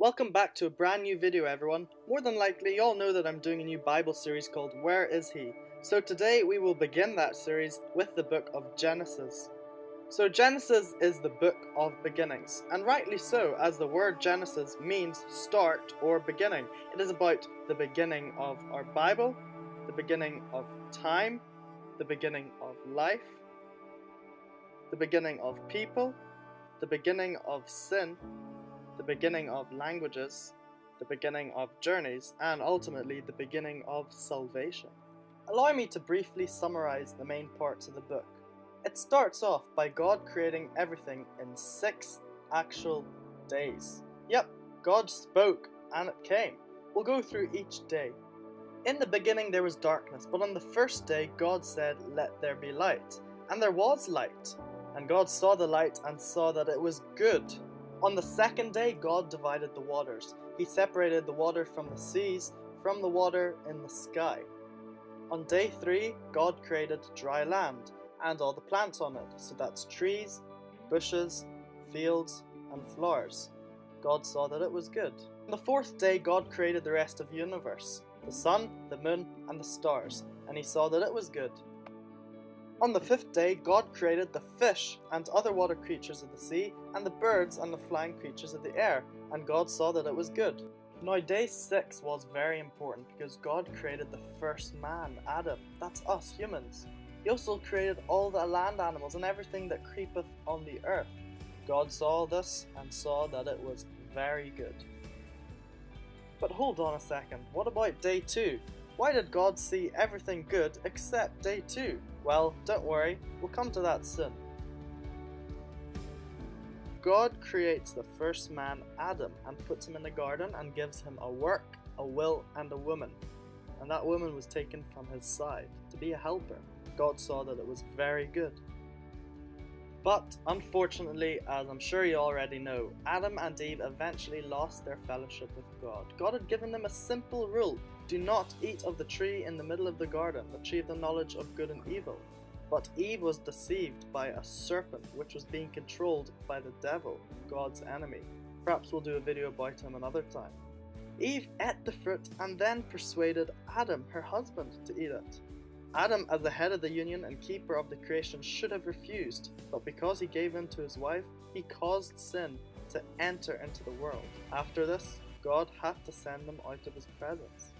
Welcome back to a brand new video, everyone. More than likely, you all know that I'm doing a new Bible series called Where Is He? So today we will begin that series with the book of Genesis. So Genesis is the book of beginnings, and rightly so, as the word Genesis means start or beginning. It is about the beginning of our Bible, the beginning of time, the beginning of life, the beginning of people, the beginning of sin, the beginning of languages, the beginning of journeys, and ultimately the beginning of salvation. Allow me to briefly summarize the main parts of the book. It starts off by God creating everything in 6 actual days. Yep, God spoke and it came. We'll go through each day. In the beginning there was darkness, but on the first day God said, "Let there be light." And there was light. And God saw the light and saw that it was good. On the second day, God divided the waters. He separated the water from the seas from the water in the sky. On day 3, God created dry land and all the plants on it. So that's trees, bushes, fields, and flowers. God saw that it was good. On the 4th day, God created the rest of the universe, the sun, the moon, and the stars, and he saw that it was good. On the 5th day, God created the fish and other water creatures of the sea, and the birds and the flying creatures of the air, and God saw that it was good. Now day 6 was very important because God created the first man, Adam. That's us, humans. He also created all the land animals and everything that creepeth on the earth. God saw this and saw that it was very good. But hold on a second, what about day 2? Why did God see everything good except day 2? Well, don't worry, we'll come to that soon. God creates the first man, Adam, and puts him in the garden and gives him a work, a will, and a woman. And that woman was taken from his side to be a helper. God saw that it was very good. But unfortunately, as I'm sure you already know, Adam and Eve eventually lost their fellowship with God. God had given them a simple rule: do not eat of the tree in the middle of the garden, the tree of the knowledge of good and evil. But Eve was deceived by a serpent, which was being controlled by the devil, God's enemy. Perhaps we'll do a video about him another time. Eve ate the fruit and then persuaded Adam, her husband, to eat it. Adam, as the head of the union and keeper of the creation, should have refused, but because he gave in to his wife, he caused sin to enter into the world. After this, God had to send them out of his presence.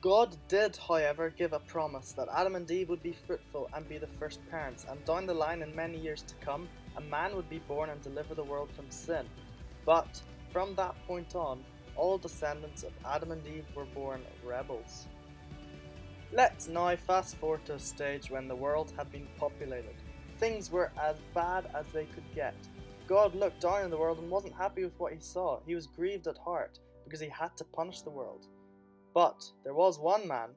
God did, however, give a promise that Adam and Eve would be fruitful and be the first parents, and down the line in many years to come, a man would be born and deliver the world from sin. But from that point on, all descendants of Adam and Eve were born rebels. Let's now fast forward to a stage when the world had been populated. Things were as bad as they could get. God looked down on the world and wasn't happy with what he saw. He was grieved at heart because he had to punish the world. But there was one man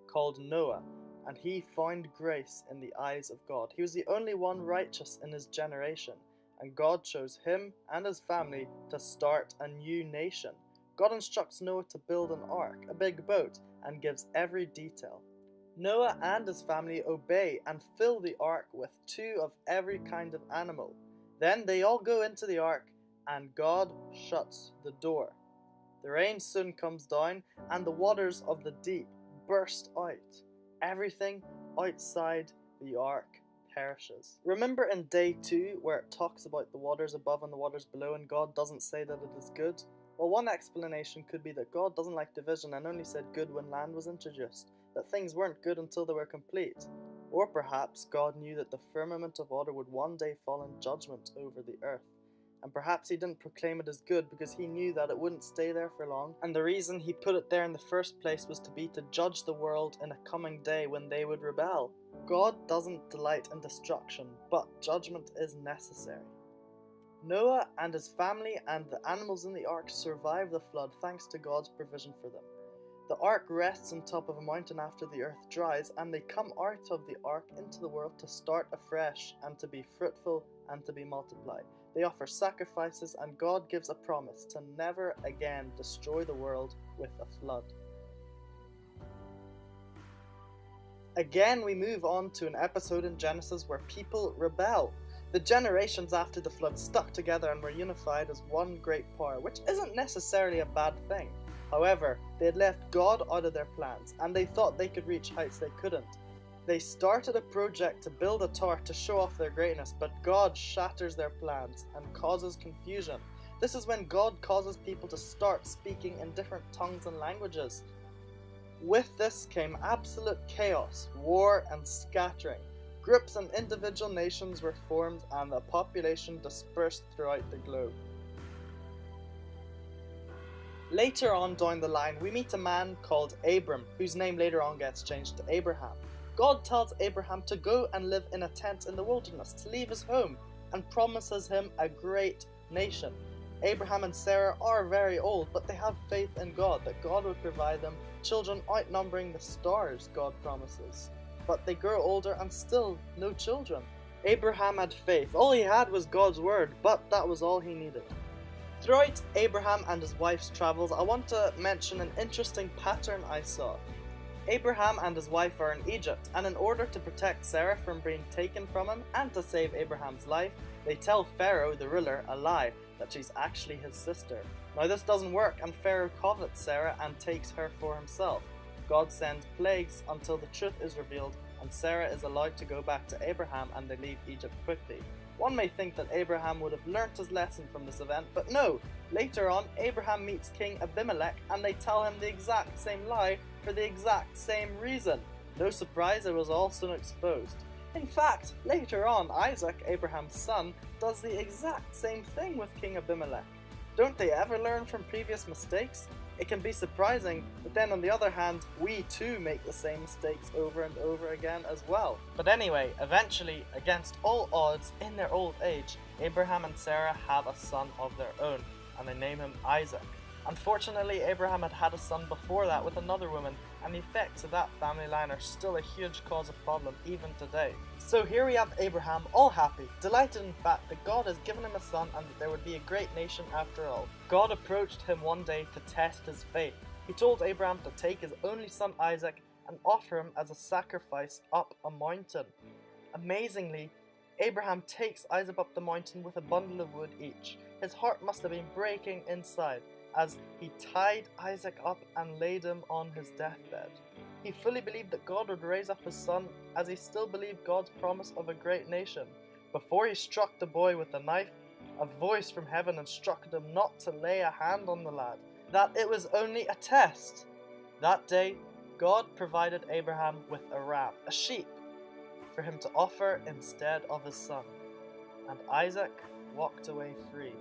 called Noah, and he found grace in the eyes of God. He was the only one righteous in his generation, and God chose him and his family to start a new nation. God instructs Noah to build an ark, a big boat, and gives every detail. Noah and his family obey and fill the ark with 2 of every kind of animal. Then they all go into the ark, and God shuts the door. The rain soon comes down, and the waters of the deep burst out. Everything outside the ark perishes. Remember in day 2 where it talks about the waters above and the waters below, and God doesn't say that it is good? Well, one explanation could be that God doesn't like division and only said good when land was introduced, that things weren't good until they were complete. Or perhaps God knew that the firmament of water would one day fall in judgment over the earth. And perhaps he didn't proclaim it as good because he knew that it wouldn't stay there for long, and the reason he put it there in the first place was to be to judge the world in a coming day when they would rebel. God doesn't delight in destruction, but judgment is necessary. Noah and his family and the animals in the ark survive the flood thanks to God's provision for them. The ark rests on top of a mountain after the earth dries, and they come out of the ark into the world to start afresh and to be fruitful and to be multiplied. They offer sacrifices, and God gives a promise to never again destroy the world with a flood. Again, we move on to an episode in Genesis where people rebel. The generations after the flood stuck together and were unified as one great power, which isn't necessarily a bad thing. However, they had left God out of their plans, and they thought they could reach heights they couldn't. They started a project to build a tower to show off their greatness, but God shatters their plans and causes confusion. This is when God causes people to start speaking in different tongues and languages. With this came absolute chaos, war, and scattering. Groups and individual nations were formed, and the population dispersed throughout the globe. Later on down the line, we meet a man called Abram, whose name later on gets changed to Abraham. God tells Abraham to go and live in a tent in the wilderness, to leave his home, and promises him a great nation. Abraham and Sarah are very old, but they have faith in God, that God would provide them children outnumbering the stars, God promises. But they grow older and still no children. Abraham had faith. All he had was God's word, but that was all he needed. Throughout Abraham and his wife's travels, I want to mention an interesting pattern I saw. Abraham and his wife are in Egypt, and in order to protect Sarah from being taken from him and to save Abraham's life, they tell Pharaoh, the ruler, a lie, that she's actually his sister. Now this doesn't work, and Pharaoh covets Sarah and takes her for himself. God sends plagues until the truth is revealed, and Sarah is allowed to go back to Abraham, and they leave Egypt quickly. One may think that Abraham would have learnt his lesson from this event, but no! Later on, Abraham meets King Abimelech, and they tell him the exact same lie for the exact same reason. No surprise, it was all soon exposed. In fact, later on, Isaac, Abraham's son, does the exact same thing with King Abimelech. Don't they ever learn from previous mistakes? It can be surprising, but then on the other hand, we too make the same mistakes over and over again as well. But anyway, eventually, against all odds, in their old age, Abraham and Sarah have a son of their own, and they name him Isaac. Unfortunately, Abraham had a son before that with another woman, and the effects of that family line are still a huge cause of problem even today. So here we have Abraham, all happy, delighted in fact that God has given him a son and that there would be a great nation after all. God approached him one day to test his faith. He told Abraham to take his only son Isaac and offer him as a sacrifice up a mountain. Amazingly, Abraham takes Isaac up the mountain with a bundle of wood each. His heart must have been breaking inside, as he tied Isaac up and laid him on his deathbed. He fully believed that God would raise up his son, as he still believed God's promise of a great nation. Before he struck the boy with the knife, a voice from heaven instructed him not to lay a hand on the lad, that it was only a test. That day, God provided Abraham with a ram, a sheep, for him to offer instead of his son, and Isaac walked away free.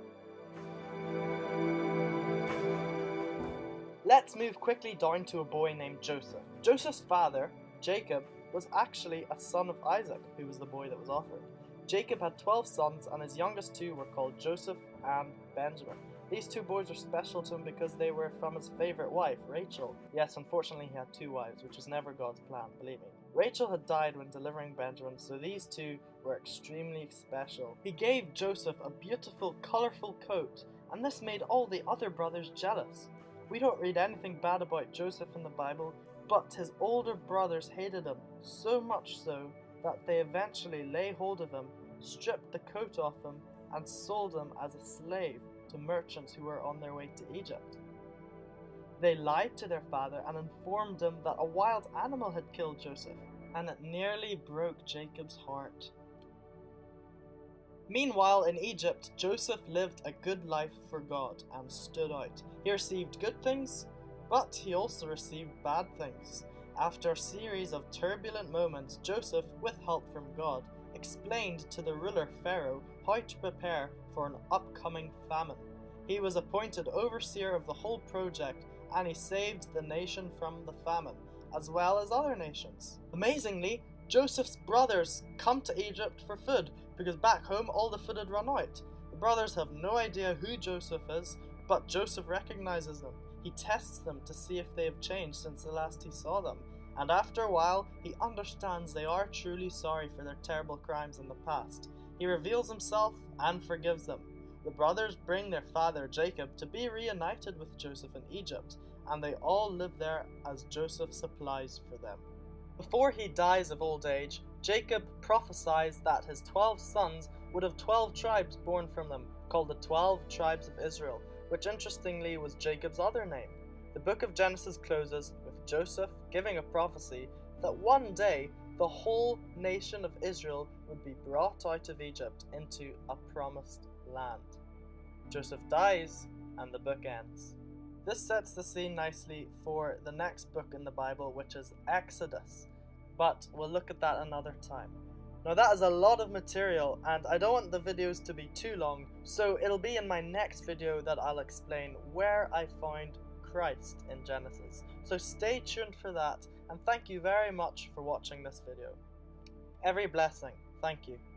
Let's move quickly down to a boy named Joseph. Joseph's father, Jacob, was actually a son of Isaac, who was the boy that was offered. Jacob had 12 sons, and his youngest two were called Joseph and Benjamin. These two boys were special to him because they were from his favourite wife, Rachel. Yes, unfortunately he had two wives, which was never God's plan, believe me. Rachel had died when delivering Benjamin, so these two were extremely special. He gave Joseph a beautiful, colourful coat, and this made all the other brothers jealous. We don't read anything bad about Joseph in the Bible, but his older brothers hated him, so much so that they eventually lay hold of him, stripped the coat off him, and sold him as a slave to merchants who were on their way to Egypt. They lied to their father and informed him that a wild animal had killed Joseph, and it nearly broke Jacob's heart. Meanwhile, in Egypt, Joseph lived a good life for God and stood out. He received good things, but he also received bad things. After a series of turbulent moments, Joseph, with help from God, explained to the ruler Pharaoh how to prepare for an upcoming famine. He was appointed overseer of the whole project, and he saved the nation from the famine, as well as other nations. Amazingly, Joseph's brothers come to Egypt for food, because back home all the food had run out. The brothers have no idea who Joseph is, but Joseph recognizes them. He tests them to see if they have changed since the last he saw them, and after a while he understands they are truly sorry for their terrible crimes in the past. He reveals himself and forgives them. The brothers bring their father Jacob to be reunited with Joseph in Egypt, and they all live there as Joseph supplies for them. Before he dies of old age, Jacob prophesies that his 12 sons would have 12 tribes born from them, called the 12 tribes of Israel, which interestingly was Jacob's other name. The book of Genesis closes with Joseph giving a prophecy that one day the whole nation of Israel would be brought out of Egypt into a promised land. Joseph dies, and the book ends. This sets the scene nicely for the next book in the Bible, which is Exodus, but we'll look at that another time. Now that is a lot of material, and I don't want the videos to be too long, so it'll be in my next video that I'll explain where I found Christ in Genesis. So stay tuned for that, and thank you very much for watching this video. Every blessing. Thank you.